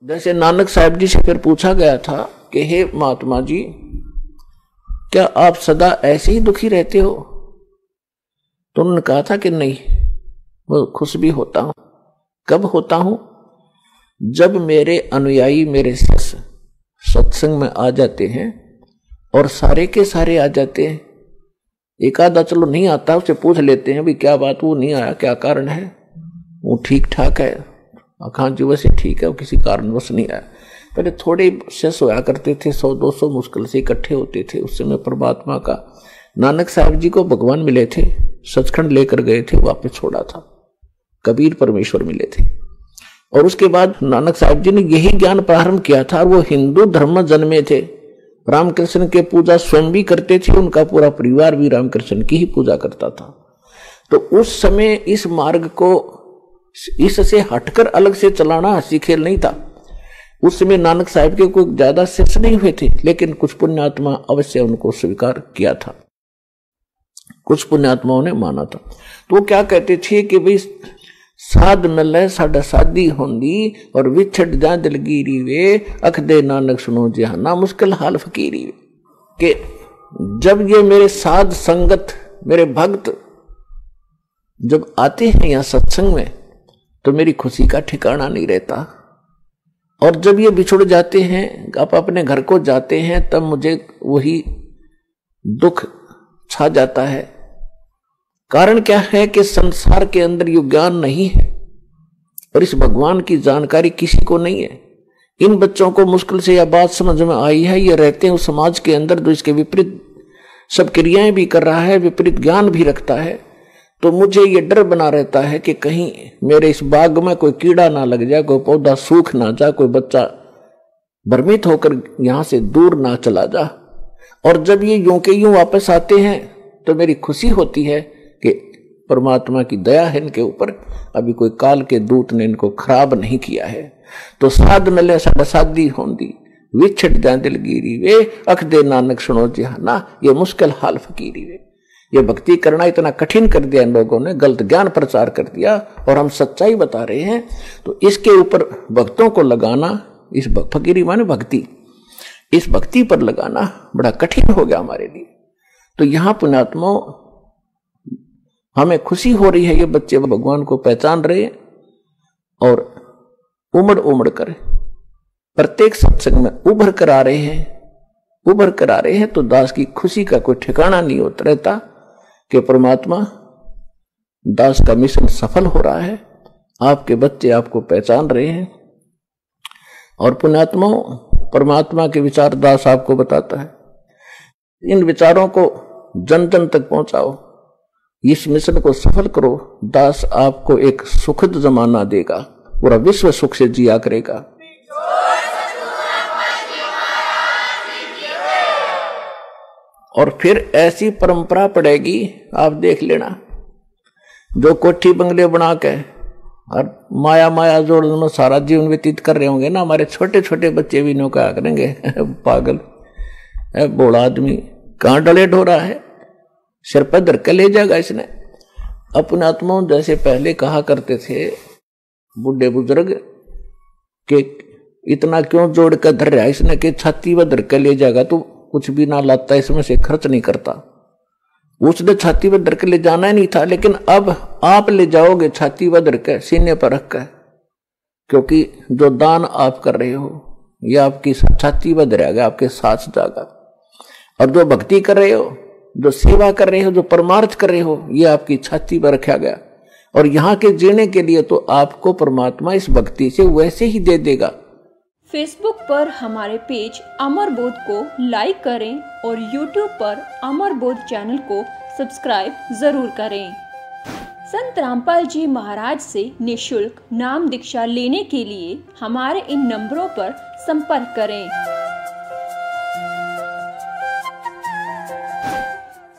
जैसे नानक साहब जी से फिर पूछा गया था कि हे महात्मा जी, क्या आप सदा ऐसे ही दुखी रहते हो? तो उन्होंने कहा था कि नहीं, वो खुश भी होता हूं। कब होता हूं? जब मेरे अनुयायी, मेरे शिष्य सत्संग में आ जाते हैं और सारे के सारे आ जाते हैं। एक आधा चलो नहीं आता, उसे पूछ लेते हैं भी क्या बात, वो नहीं आया, क्या कारण है? वो ठीक ठाक है, आकांक्षा जी वैसे ठीक है, वो किसी कारणवश नहीं आया। पहले थोड़े शिष्य होया करते थे, 100-200 मुश्किल से इकट्ठे होते थे। उस समय परमात्मा का नानक साहब जी को भगवान मिले थे, सचखंड लेकर गए थे, वापस छोड़ा था। कबीर परमेश्वर मिले थे और उसके बाद नानक साहब जी ने यही ज्ञान प्रारंभ किया था। और वो हिंदू धर्म में जन्मे थे, रामकृष्ण के पूजा स्वयं भी करते थे, उनका पूरा परिवार भी रामकृष्ण की ही पूजा करता था। तो उस समय इस मार्ग को इससे हटकर अलग से चलाना हंसी खेल नहीं था। उस समय नानक साहब के कोई ज्यादा शिष्य नहीं हुए थे, लेकिन कुछ पुण्यात्मा अवश्य उनको स्वीकार किया था, कुछ पुण्यात्माओं ने माना था। तो वो क्या कहते थे कि भाई साध मिले साडा शादी होंदी और विछड़ जा दिलगिरी वे, अख दे नानक सुनो जहाना मुश्किल हाल फकीरी वे। कि जब ये मेरे साध संगत, मेरे भक्त जब आते हैं यहाँ सत्संग में, तो मेरी खुशी का ठिकाना नहीं रहता। और जब ये बिछुड़ जाते हैं, आप अपने घर को जाते हैं, तब मुझे वही दुख छा जाता है। कारण क्या है कि संसार के अंदर ये ज्ञान नहीं है और इस भगवान की जानकारी किसी को नहीं है। इन बच्चों को मुश्किल से यह बात समझ में आई है, ये रहते हैं उस समाज के अंदर जो इसके विपरीत सब क्रियाएं भी कर रहा है, विपरीत ज्ञान भी रखता है। तो मुझे ये डर बना रहता है कि कहीं मेरे इस बाग में कोई कीड़ा ना लग जाए, कोई पौधा सूख ना जाए, कोई बच्चा भ्रमित होकर यहां से दूर ना चला जा। और जब ये यूं के यूं वापस आते हैं तो मेरी खुशी होती है कि परमात्मा की दया है इनके ऊपर, अभी कोई काल के दूत ने इनको खराब नहीं किया है। तो साध मिले साडा शादी होंदी, विछड़ जा दिलगिरी वे, अख दे नानक सुनो जहाना, ये मुश्किल हाल फकीरी वे। ये भक्ति करना इतना कठिन कर दिया इन लोगों ने, गलत ज्ञान प्रचार कर दिया और हम सच्चाई बता रहे हैं। तो इसके ऊपर भक्तों को लगाना, इस फकीरी माने भक्ति, इस भक्ति पर लगाना बड़ा कठिन हो गया हमारे लिए। तो यहां पुण्यात्माओं हमें खुशी हो रही है, ये बच्चे भगवान को पहचान रहे हैं और उमड़ उमड़ कर प्रत्येक सत्संग में उभर कर आ रहे हैं। तो दास की खुशी का कोई ठिकाना नहीं होता रहता कि परमात्मा दास का मिशन सफल हो रहा है, आपके बच्चे आपको पहचान रहे हैं। और पुण्यात्माओं, परमात्मा के विचार दास आपको बताता है, इन विचारों को जन जन तक पहुंचाओ, इस मिशन को सफल करो। दास आपको एक सुखद जमाना देगा, पूरा विश्व सुख से जिया करेगा। और फिर ऐसी परंपरा पड़ेगी, आप देख लेना, जो कोठी बंगले बना के और माया जोड़ में सारा जीवन व्यतीत कर रहे होंगे ना, हमारे छोटे छोटे बच्चे भी नो क्या करेंगे, पागल है बोला आदमी, कहां डले ढो रहा है, सिर पर धर के ले जाएगा इसने। अपने आत्माओं जैसे पहले कहा करते थे बुढ़े बुजुर्ग के, इतना क्यों जोड़ कर धर रहा है इसने कि छाती पर धर के ले जाएगा, तो कुछ भी ना लाता, इसमें से खर्च नहीं करता। उसने छाती पर धर के ले जाना ही नहीं था, लेकिन अब आप ले जाओगे छाती पर धर के, सीने पर रख कर, क्योंकि जो दान आप कर रहे हो ये आपकी छाती पर धरेगा, आपके साथ जाएगा। और जो भक्ति कर रहे हो, जो सेवा कर रहे हो, जो परमार्थ कर रहे हो, ये आपकी छाती पर रखा गया। और यहाँ के जीने के लिए तो आपको परमात्मा इस भक्ति से वैसे ही दे देगा। फेसबुक पर हमारे पेज अमर बोध को लाइक करें और यूट्यूब पर अमर बोध चैनल को सब्सक्राइब जरूर करें। संत रामपाल जी महाराज से निःशुल्क नाम दीक्षा लेने के लिए हमारे इन नंबरों पर संपर्क करें।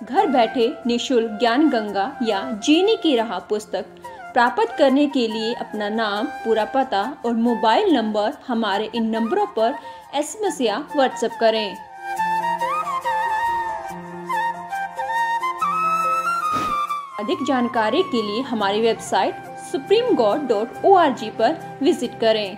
घर बैठे निःशुल्क ज्ञान गंगा या जीने की राह पुस्तक प्राप्त करने के लिए अपना नाम, पूरा पता और मोबाइल नंबर हमारे इन नंबरों पर SMS या WhatsApp करें। अधिक जानकारी के लिए हमारी वेबसाइट supremegod.org पर विजिट करें।